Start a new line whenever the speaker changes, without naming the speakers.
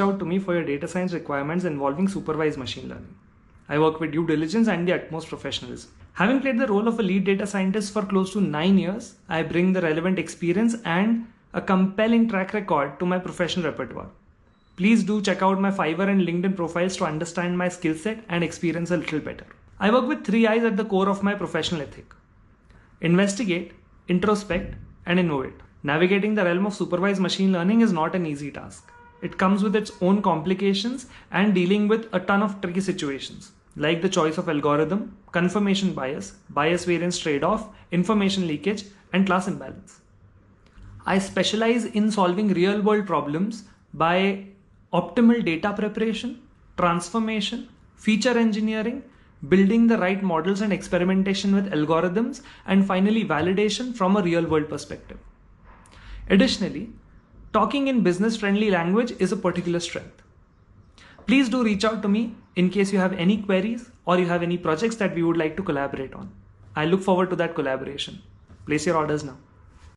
out to me for your data science requirements involving supervised machine learning. I work with due diligence and the utmost professionalism. Having played the role of a lead data scientist for close to 9 years, I bring the relevant experience and a compelling track record to my professional repertoire. Please do check out my Fiverr and LinkedIn profiles to understand my skill set and experience a little better. I work with 3 I's at the core of my professional ethic: investigate, introspect, and innovate. Navigating the realm of supervised machine learning is not an easy task. It comes with its own complications and dealing with a ton of tricky situations, like the choice of algorithm, confirmation bias, bias-variance tradeoff, information leakage, and class imbalance. I specialize in solving real-world problems by optimal data preparation, transformation, feature engineering, building the right models and experimentation with algorithms, and finally validation from a real-world perspective. Additionally, talking in business-friendly language is a particular strength. Please do reach out to me in case you have any queries or you have any projects that we would like to collaborate on. I look forward to that collaboration. Place your orders now.